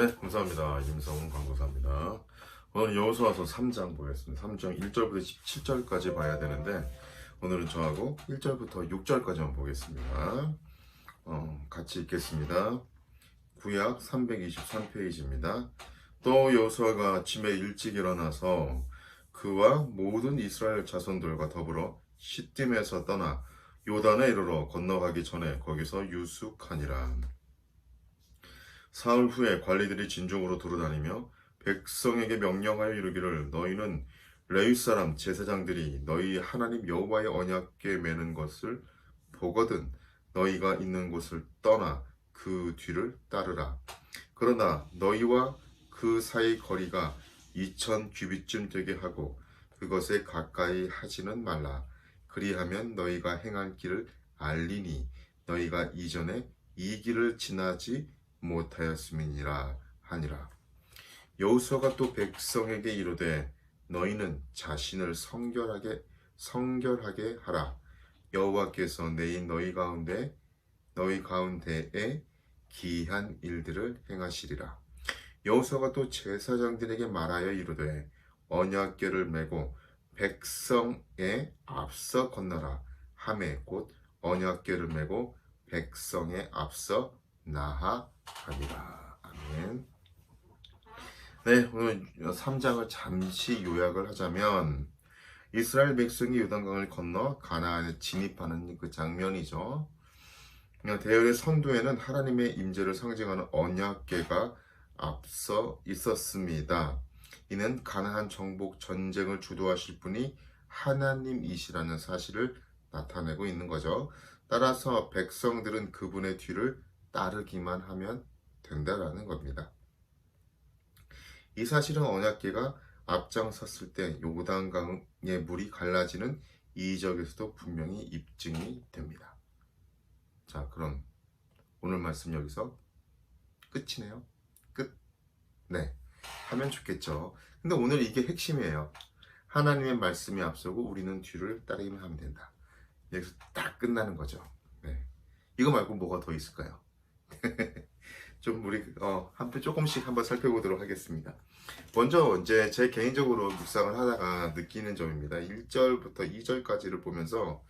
네, 감사합니다. 임성훈 강도사입니다. 오늘 여호수아서 3장 보겠습니다. 3장 1절부터 17절까지 봐야 되는데 오늘은 저하고 1절부터 6절까지만 보겠습니다. 같이 읽겠습니다. 구약 323페이지입니다. 또 여호수아가 아침에 일찍 일어나서 그와 모든 이스라엘 자손들과 더불어 시딤에서 떠나 요단에 이르러 건너가기 전에 거기서 유숙하니라. 사흘 후에 관리들이 진중으로 두루다니며 백성에게 명령하여 이르기를 너희는 레위 사람 제사장들이 너희 하나님 여호와의 언약궤 매는 것을 보거든 너희가 있는 곳을 떠나 그 뒤를 따르라. 그러나 너희와 그 사이 거리가 2000규빗쯤 되게 하고 그것에 가까이 하지는 말라. 그리하면 너희가 행할 길을 알리니 너희가 이전에 이 길을 지나지 못하였음이니라 하니라. 여호수아가 또 백성에게 이르되 너희는 자신을 성결하게 하라. 여호와께서 내일 너희 가운데에 기이한 일들을 행하시리라. 여호수아가 또 제사장들에게 말하여 이르되 언약궤를 메고 백성에 앞서 건너라 하매 곧 언약궤를 메고 백성에 앞서 나아가니라. 아멘. 네, 오늘 3장을 잠시 요약을 하자면 이스라엘 백성이 요단강을 건너 가나안에 진입하는 그 장면이죠. 대열의 선두에는 하나님의 임재를 상징하는 언약궤가 앞서 있었습니다. 이는 가나안 정복 전쟁을 주도하실 분이 하나님이시라는 사실을 나타내고 있는 거죠. 따라서 백성들은 그분의 뒤를 따르기만 하면 된다라는 겁니다. 이 사실은 언약궤가 앞장섰을 때 요단강의 물이 갈라지는 이적에서도 분명히 입증이 됩니다. 자, 그럼 오늘 말씀 여기서 끝이네요. 끝. 네, 하면 좋겠죠. 근데 오늘 이게 핵심이에요. 하나님의 말씀이 앞서고 우리는 뒤를 따르기만 하면 된다. 여기서 딱 끝나는 거죠. 네. 이거 말고 뭐가 더 있을까요? 좀 우리 한편 조금씩 한번 살펴보도록 하겠습니다. 먼저 이제 제 개인적으로 묵상을 하다가 느끼는 점입니다. 1절부터 2절까지를 보면서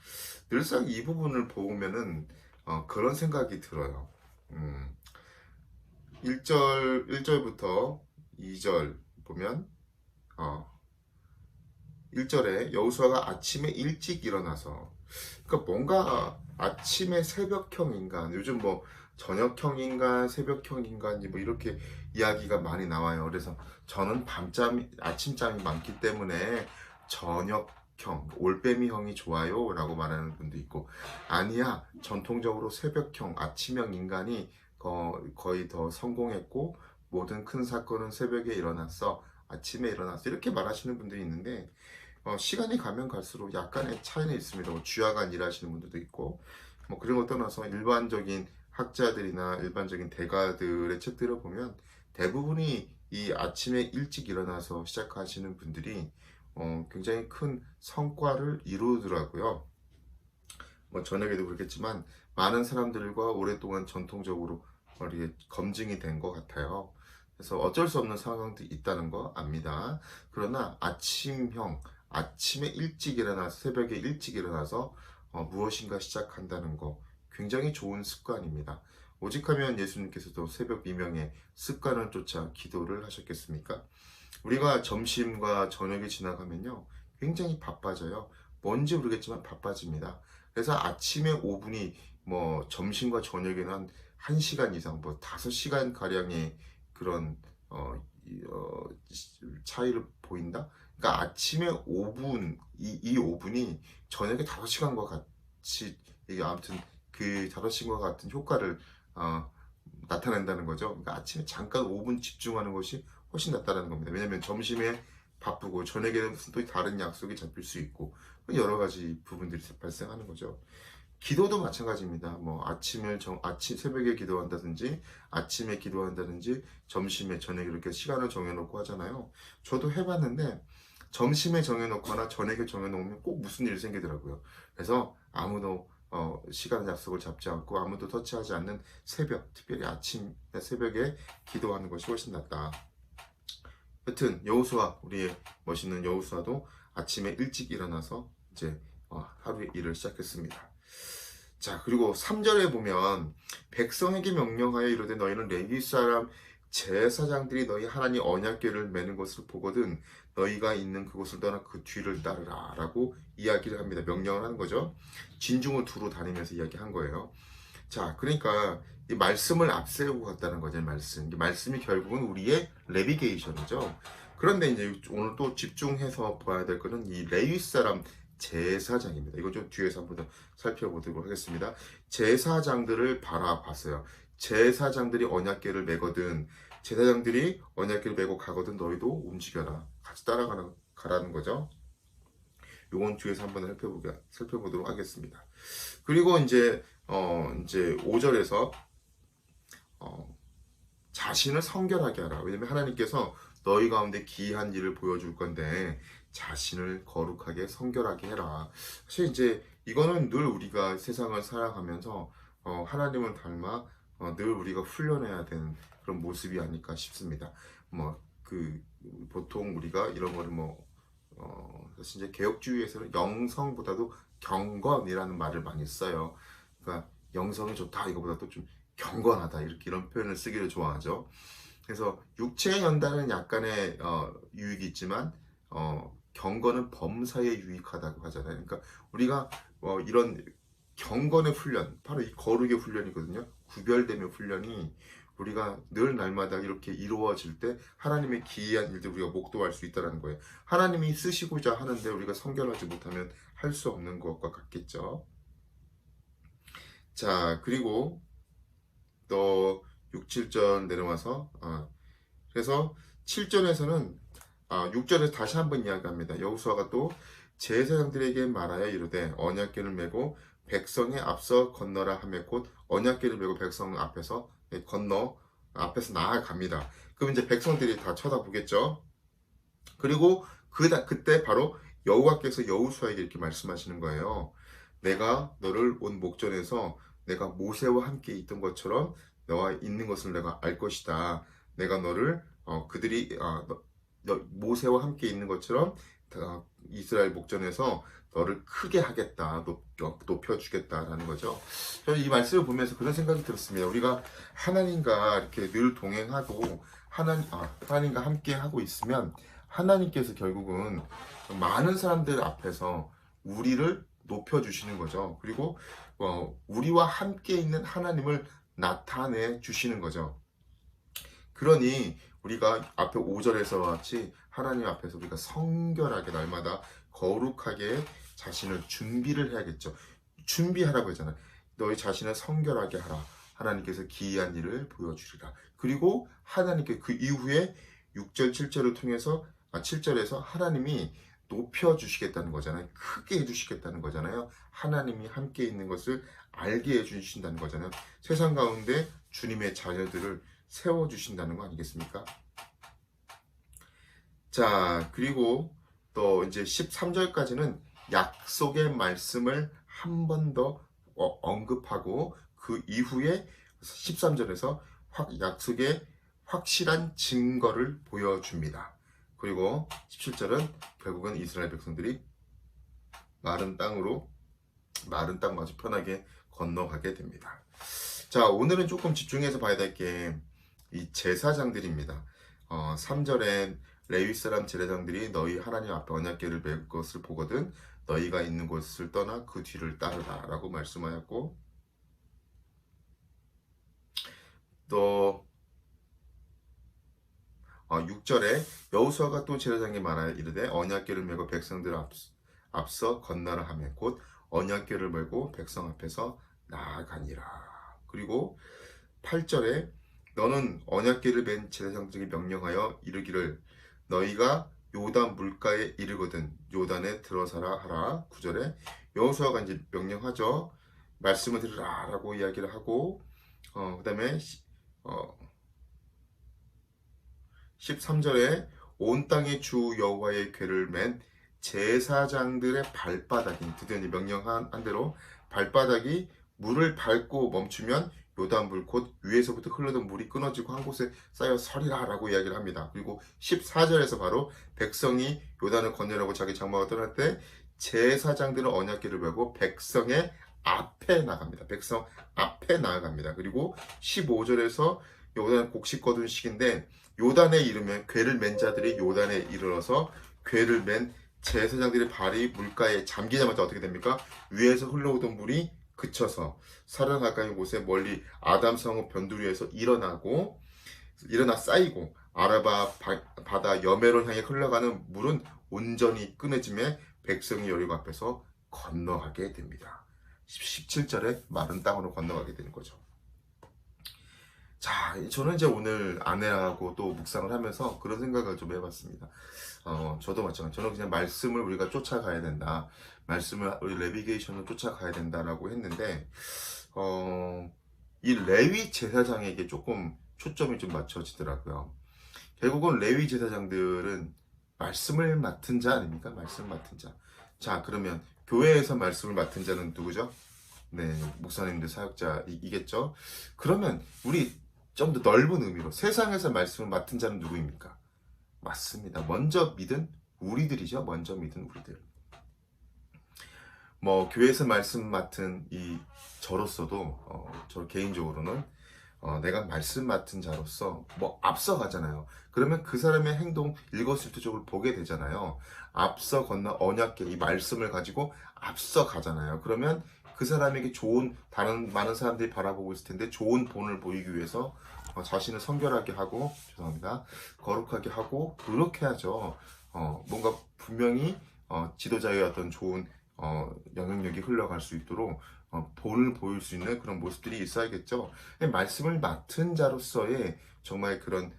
늘상 이 부분을 보면은 그런 생각이 들어요. 1절부터 2절 보면 1절에 여호수아가 아침에 일찍 일어나서, 그러니까 뭔가 아침에 새벽형 인간, 요즘 뭐 저녁형 인간, 새벽형 인간 뭐 이렇게 이야기가 많이 나와요. 그래서 저는 아침잠이 많기 때문에 저녁형, 올빼미형이 좋아요 라고 말하는 분도 있고, 아니야, 전통적으로 새벽형, 아침형 인간이 거의 더 성공했고 모든 큰 사건은 새벽에 일어났어, 아침에 일어났어, 이렇게 말하시는 분들이 있는데 시간이 가면 갈수록 약간의 차이는 있습니다. 뭐 주야간 일하시는 분들도 있고, 뭐 그런 거 떠나서 일반적인 학자들이나 일반적인 대가들의 책들을 보면 대부분이 이 아침에 일찍 일어나서 시작하시는 분들이 굉장히 큰 성과를 이루더라고요. 뭐 저녁에도 그렇겠지만 많은 사람들과 오랫동안 전통적으로 이게 검증이 된 것 같아요. 그래서 어쩔 수 없는 상황도 있다는 거 압니다. 그러나 아침에 일찍 일어나서, 새벽에 일찍 일어나서 무엇인가 시작한다는 거 굉장히 좋은 습관입니다. 오직하면 예수님께서도 새벽 미명에 습관을 쫓아 기도를 하셨겠습니까? 우리가 점심과 저녁이 지나가면요 굉장히 바빠져요. 뭔지 모르겠지만 바빠집니다. 그래서 아침에 5분이 뭐 점심과 저녁에는 한 1시간 이상, 뭐 5시간 가량의 그런 차이를 보인다. 그러니까 아침에 5분, 이 5분이 저녁에 5시간과 같이, 이게 아무튼 그 5시간과 같은 효과를 나타낸다는 거죠. 그러니까 아침에 잠깐 5분 집중하는 것이 훨씬 낫다는 겁니다. 왜냐하면 점심에 바쁘고 저녁에는 무슨 또 다른 약속이 잡힐 수 있고 여러 가지 부분들이 발생하는 거죠. 기도도 마찬가지입니다. 뭐 새벽에 기도한다든지 아침에 기도한다든지 점심에 저녁에 이렇게 시간을 정해놓고 하잖아요. 저도 해봤는데 점심에 정해놓거나 저녁에 정해놓으면 꼭 무슨 일이 생기더라고요. 그래서 아무도 시간 약속을 잡지 않고 아무도 터치하지 않는 새벽, 특별히 아침 새벽에 기도하는 것이 훨씬 낫다. 여튼 여호수아, 우리의 멋있는 여호수아도 아침에 일찍 일어나서 이제 하루의 일을 시작했습니다. 자, 그리고 3절에 보면 백성에게 명령하여 이르되 너희는 레위 사람 제사장들이 너희 하나님 언약궤를 매는 것을 보거든 너희가 있는 그곳을 떠나 그 뒤를 따르라 라고 이야기를 합니다. 명령을 하는 거죠. 진중을 두루 다니면서 이야기한 거예요. 자, 그러니까 이 말씀을 앞세우고 갔다는 거죠. 말씀이 결국은 우리의 내비게이션이죠. 그런데 이제 오늘 또 집중해서 봐야 될 거는 이 레위 사람 제사장입니다. 이거 좀 뒤에서 한번 더 살펴보도록 하겠습니다. 제사장들을 바라봤어요. 제사장들이 언약궤를 메거든, 제사장들이 언약궤를 메고 가거든 너희도 움직여라. 같이 가라는 거죠. 요건 뒤에서 한번 살펴보도록 하겠습니다. 그리고 이제 5절에서 자신을 성결하게 하라. 왜냐면 하나님께서 너희 가운데 기이한 일을 보여줄 건데 자신을 거룩하게 성결하게 해라. 사실 이제 이거는 늘 우리가 세상을 살아가면서 하나님을 닮아 늘 우리가 훈련해야 되는 그런 모습이 아닐까 싶습니다. 보통 우리가 이런 거를 사실 이제 개혁주의에서는 영성보다도 경건이라는 말을 많이 써요. 그러니까 영성이 좋다 이거보다도 좀 경건하다 이런 표현을 쓰기를 좋아하죠. 그래서 육체의 연단은 약간의 유익이 있지만 경건은 범사에 유익하다고 하잖아요. 그러니까 우리가 이런 경건의 훈련, 바로 이 거룩의 훈련이거든요. 구별됨의 훈련이 우리가 늘 날마다 이렇게 이루어질 때 하나님의 기이한 일들 우리가 목도할 수 있다는 거예요. 하나님이 쓰시고자 하는데 우리가 성결하지 못하면 할 수 없는 것과 같겠죠. 자, 그리고 또 6, 7절 내려와서 그래서 7절에서는 6절에서 다시 한번 이야기합니다. 여호수아가 또 제사장들에게 말하여 이르되 언약궤를 메고 백성의 앞서 건너라 하며 곧 언약궤를 메고 백성 앞에서 나아갑니다. 그럼 이제 백성들이 다 쳐다보겠죠. 그리고 그때 바로 여호와께서 여호수아에게 이렇게 말씀하시는 거예요. 내가 너를 온 목전에서 내가 모세와 함께 있던 것처럼 너와 있는 것을 내가 알 것이다. 내가 너를 모세와 함께 있는 것처럼 이스라엘 목전에서 너를 크게 하겠다, 높여주겠다라는 거죠. 저는 이 말씀을 보면서 그런 생각이 들었습니다. 우리가 하나님과 이렇게 늘 동행하고 하나님과 함께 하고 있으면 하나님께서 결국은 많은 사람들 앞에서 우리를 높여주시는 거죠. 그리고 우리와 함께 있는 하나님을 나타내 주시는 거죠. 그러니 우리가 앞에 5절에서 같이 하나님 앞에서 우리가 성결하게 날마다 거룩하게 자신을 준비를 해야겠죠. 준비하라고 했잖아요. 너희 자신을 성결하게 하라. 하나님께서 기이한 일을 보여주리라. 그리고 하나님께 그 이후에 6절, 7절을 통해서 7절에서 하나님이 높여주시겠다는 거잖아요. 크게 해주시겠다는 거잖아요. 하나님이 함께 있는 것을 알게 해주신다는 거잖아요. 세상 가운데 주님의 자녀들을 세워주신다는 거 아니겠습니까? 자, 그리고 또 이제 13절까지는 약속의 말씀을 한 번 더 언급하고 그 이후에 13절에서 약속의 확실한 증거를 보여줍니다. 그리고 17절은 결국은 이스라엘 백성들이 마른 땅 마저 편하게 건너가게 됩니다. 자, 오늘은 조금 집중해서 봐야 될 게 이 제사장들입니다. 3절에 레위 사람 제사장들이 너희 하나님 앞에 언약궤를 메울 것을 보거든 너희가 있는 곳을 떠나 그 뒤를 따르라 라고 말씀하였고, 또 6절에 여호수아가 또 제사장에게 말하여 이르되 언약궤를 메고 백성들 앞서 건너라 하며 곧 언약궤를 메고 백성 앞에서 나아가니라. 그리고 8절에 너는 언약궤를 맨 제사장들에게 명령하여 이르기를 너희가 요단 물가에 이르거든 요단에 들어서라 하라. 9절에 여호수아가 이제 명령하죠. 말씀을 들으라 라고 이야기를 하고, 그 다음에 13절에 온 땅의 주 여호와의 궤를 맨 제사장들의 발바닥인, 드디어 명령한 대로 발바닥이 물을 밟고 멈추면 요단불 곧 위에서부터 흘러던 물이 끊어지고 한 곳에 쌓여 서리라 라고 이야기를 합니다. 그리고 14절에서 바로 백성이 요단을 건너려고 자기 장막을 떠날 때 제사장들은 언약궤를 메고 백성의 앞에 나갑니다. 백성 앞에 나아갑니다. 그리고 15절에서 요단 곡식 거둔 시기인데 요단에 이르면 궤를 맨 자들이 요단에 이르러서 궤를 맨 제사장들의 발이 물가에 잠기자마자 어떻게 됩니까? 위에서 흘러오던 물이 그쳐서 사르 가까이 곳에 멀리 아담 성읍 변두리에서 일어나 쌓이고 아라바 바다 여메론 향해 흘러가는 물은 온전히 끊어짐에 백성이 여리고 앞에서 건너가게 됩니다. 17절에 마른 땅으로 건너가게 되는 거죠. 자, 저는 이제 오늘 아내하고 또 묵상을 하면서 그런 생각을 좀 해봤습니다. 저도 마찬가지. 저는 그냥 말씀을 우리가 쫓아가야 된다. 말씀을 우리 내비게이션을 쫓아가야 된다라고 했는데, 이 레위 제사장에게 조금 초점이 좀 맞춰지더라고요. 결국은 레위 제사장들은 말씀을 맡은 자 아닙니까? 말씀 맡은 자. 자, 그러면 교회에서 말씀을 맡은 자는 누구죠? 네, 목사님들 사역자이겠죠? 그러면 우리 좀 더 넓은 의미로 세상에서 말씀을 맡은 자는 누구입니까? 맞습니다. 먼저 믿은 우리들이죠. 먼저 믿은 우리들. 뭐 교회에서 말씀 맡은 이 저로서도 저 개인적으로는 내가 말씀 맡은 자로서 뭐 앞서가잖아요. 그러면 그 사람의 행동 일거수일투족을 보게 되잖아요. 앞서 건너 언약궤 이 말씀을 가지고 앞서가잖아요. 그러면 그 사람에게 좋은 다른 많은 사람들이 바라보고 있을 텐데 좋은 본을 보이기 위해서 자신을 성결하게 하고 죄송합니다. 거룩하게 하고 그렇게 하죠. 뭔가 분명히 지도자의 어떤 좋은 영향력이 흘러갈 수 있도록 본을 보일 수 있는 그런 모습들이 있어야겠죠. 말씀을 맡은 자로서의 정말 그런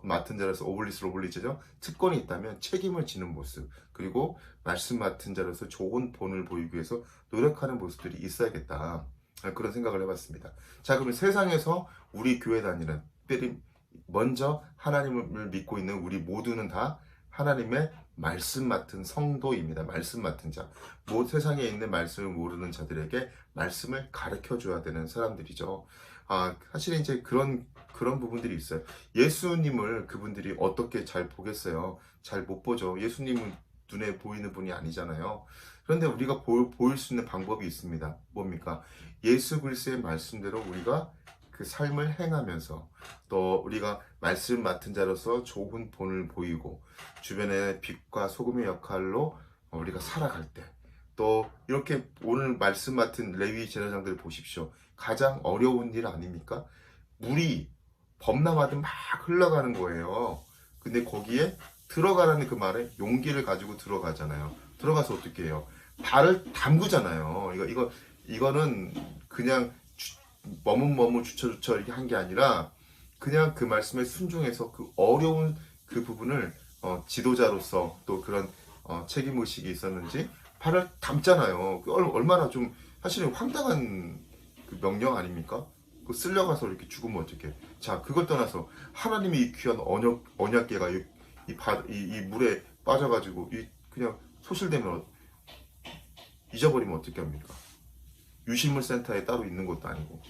맡은 자로서 오블리스죠. 특권이 있다면 책임을 지는 모습 그리고 말씀 맡은 자로서 좋은 본을 보이기 위해서 노력하는 모습들이 있어야겠다. 그런 생각을 해봤습니다. 자, 그러면 세상에서 우리 교회 다니는 특별히 먼저 하나님을 믿고 있는 우리 모두는 다 하나님의 말씀 맡은 성도입니다. 말씀 맡은 자. 세상에 있는 말씀을 모르는 자들에게 말씀을 가르쳐 줘야 되는 사람들이죠. 사실 이제 그런 부분들이 있어요. 예수님을 그분들이 어떻게 잘 보겠어요? 잘 못 보죠. 예수님은 눈에 보이는 분이 아니잖아요. 그런데 우리가 보일 수 있는 방법이 있습니다. 뭡니까? 예수 그리스도의 말씀대로 우리가 그 삶을 행하면서 또 우리가 말씀 맡은 자로서 좋은 본을 보이고 주변의 빛과 소금의 역할로 우리가 살아갈 때 또 이렇게 오늘 말씀 맡은 레위 제사장들을 보십시오. 가장 어려운 일 아닙니까? 물이 범람하듯 막 흘러가는 거예요. 근데 거기에 들어가라는 그 말에 용기를 가지고 들어가잖아요. 들어가서 어떻게 해요? 발을 담그잖아요. 이거는 그냥 머뭇머뭇 주처주처 이렇게 한 게 아니라 그냥 그 말씀에 순종해서 그 어려운 그 부분을 지도자로서 또 그런 책임의식이 있었는지 발을 담잖아요. 얼마나 좀 사실은 황당한 그 명령 아닙니까? 그 쓸려가서 이렇게 죽으면 어떡해. 자, 그걸 떠나서 하나님의 이 귀한 언약궤가 이 물에 빠져가지고 그냥 소실되면 잊어버리면 어떻게 합니까? 유실물 센터에 따로 있는 것도 아니고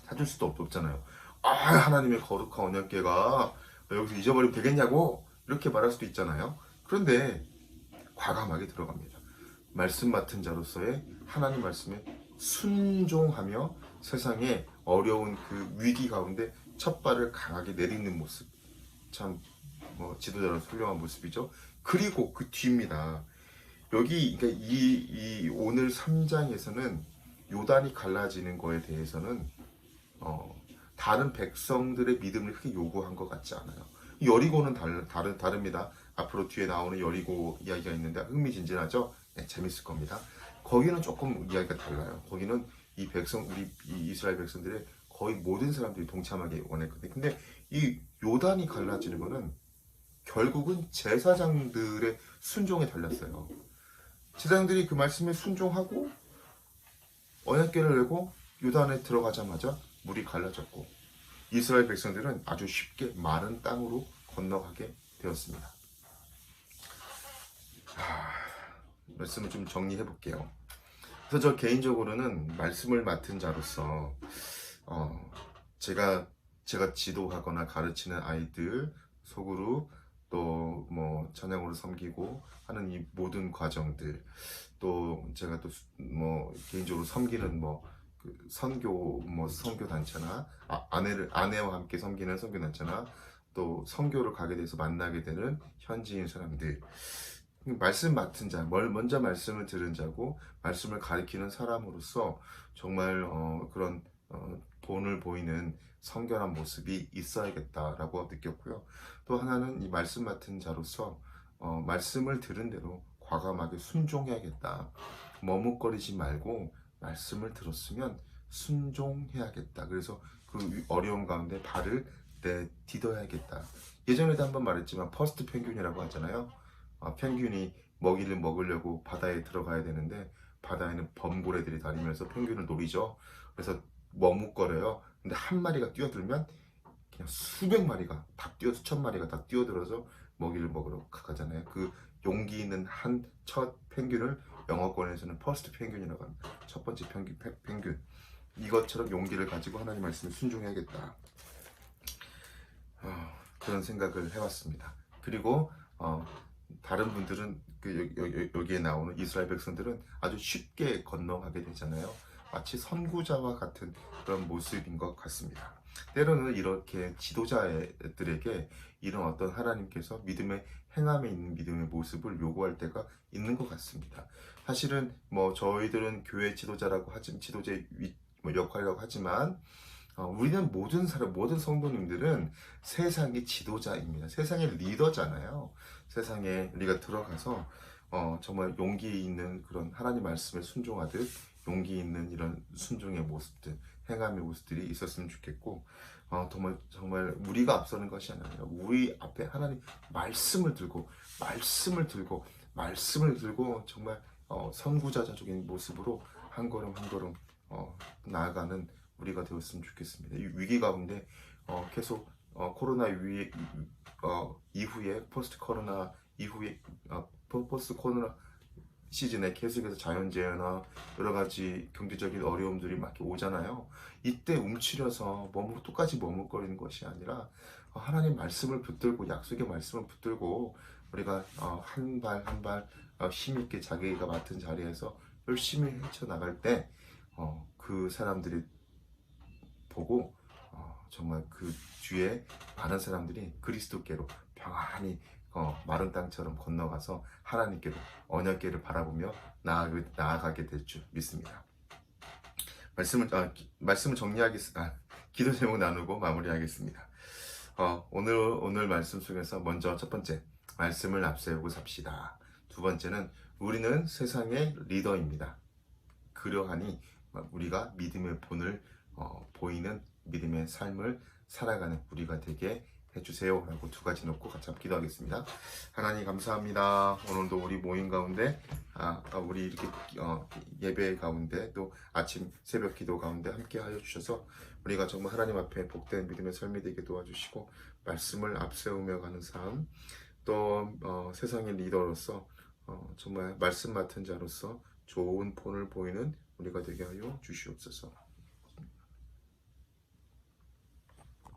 찾을 수도 없잖아요. 하나님의 거룩한 언약궤가 여기서 잊어버리면 되겠냐고 이렇게 말할 수도 있잖아요. 그런데 과감하게 들어갑니다. 말씀 맡은 자로서의 하나님 말씀에 순종하며 세상의 어려운 그 위기 가운데 첫 발을 강하게 내딛는 모습 참 지도자로서 훌륭한 모습이죠. 그리고 그 뒤입니다. 여기 그러니까 이 오늘 3장에서는 요단이 갈라지는 거에 대해서는 다른 백성들의 믿음을 크게 요구한 것 같지 않아요. 여리고는 다릅니다. 앞으로 뒤에 나오는 여리고 이야기가 있는데 흥미진진하죠. 네, 재밌을 겁니다. 거기는 조금 이야기가 달라요. 거기는 우리 이스라엘 백성들의 거의 모든 사람들이 동참하기 원했거든요. 근데 이 요단이 갈라지는 거는 결국은 제사장들의 순종에 달렸어요. 제사장들이 그 말씀에 순종하고 언약궤를 내고 요단에 들어가자마자 물이 갈라졌고 이스라엘 백성들은 아주 쉽게 마른 땅으로 건너가게 되었습니다. 말씀을 좀 정리해 볼게요. 그래서 저 개인적으로는 말씀을 맡은 자로서 어, 제가 지도하거나 가르치는 아이들 소그룹 또 뭐 찬양으로 섬기고 하는 이 모든 과정들 또 제가 또 뭐 개인적으로 섬기는 뭐 그 선교 뭐 선교 단체나 아내와 함께 섬기는 선교 단체나 또 선교를 가게 돼서 만나게 되는 현지인 사람들 말씀 맡은 자, 먼저 말씀을 들은 자고 말씀을 가리키는 사람으로서 정말 그런 본을 보이는 성결한 모습이 있어야겠다라고 느꼈고요. 또 하나는 이 말씀 맡은 자로서 말씀을 들은 대로 과감하게 순종해야겠다. 머뭇거리지 말고 말씀을 들었으면 순종해야겠다. 그래서 그 어려움 가운데 발을 내디뎌야겠다. 예전에도 한번 말했지만 퍼스트 펭귄이라고 하잖아요. 펭귄이 먹이를 먹으려고 바다에 들어가야 되는데 바다에는 범고래들이 다니면서 펭귄을 노리죠. 그래서 머뭇거려요. 근데 한 마리가 뛰어들면 그냥 수백 마리가 다 수천 마리가 다 뛰어들어서 먹이를 먹으러 가잖아요. 그 용기 있는 한 첫 펭귄을 영어권에서는 퍼스트 펭귄이라고 합니다. 첫 번째 펭귄. 이것처럼 용기를 가지고 하나님 말씀에 순종해야겠다. 그런 생각을 해봤습니다. 그리고 다른 분들은 여기에 나오는 이스라엘 백성들은 아주 쉽게 건너가게 되잖아요. 마치 선구자와 같은 그런 모습인 것 같습니다. 때로는 이렇게 지도자들에게 이런 어떤 하나님께서 믿음의 행함에 있는 믿음의 모습을 요구할 때가 있는 것 같습니다. 사실은 뭐 저희들은 교회 지도자라고 하지만 지도자의 역할이라고 하지만 우리는 모든 성도님들은 세상의 지도자입니다. 세상의 리더잖아요. 세상에 우리가 들어가서 정말 용기 있는 그런 하나님 말씀에 순종하듯 용기 있는 이런 순종의 모습들, 행함의 모습들이 있었으면 좋겠고, 정말 우리가 앞서는 것이 아니라 우리 앞에 하나님 말씀을 들고 정말 선구자적인 모습으로 한 걸음 한 걸음 나아가는 우리가 되었으면 좋겠습니다. 이 위기 가운데 계속 코로나 이후에 포스트 코로나 이후에 포스트 코로나 시즌에 계속해서 자연재해나 여러 가지 경제적인 어려움들이 막 오잖아요. 이때 움츠려서 똑같이 머뭇거리는 것이 아니라 하나님 말씀을 붙들고 약속의 말씀을 붙들고 우리가 한 발 한 발 힘있게 자기가 맡은 자리에서 열심히 헤쳐나갈 때 그 사람들이 보고 정말 그 뒤에 많은 사람들이 그리스도께로 평안히 마른 땅처럼 건너가서 하나님께로 언약궤를 바라보며 나아가게 될 줄 믿습니다. 말씀을 정리하겠습니다. 기도 제목 나누고 마무리하겠습니다. 오늘 말씀 속에서 먼저 첫 번째 말씀을 앞세우고 삽시다. 두 번째는 우리는 세상의 리더입니다. 그러하니 우리가 믿음의 본을 보이는 믿음의 삶을 살아가는 우리가 되게 해주세요 라고 두 가지 놓고 같이 한번 기도하겠습니다. 하나님 감사합니다. 오늘도 우리 모임 가운데 우리 이렇게 예배 가운데 또 아침 새벽 기도 가운데 함께 하여 주셔서 우리가 정말 하나님 앞에 복된 믿음의 삶이 되게 도와주시고 말씀을 앞세우며 가는 삶 또 세상의 리더로서 정말 말씀 맡은 자로서 좋은 본을 보이는 우리가 되게 하여 주시옵소서.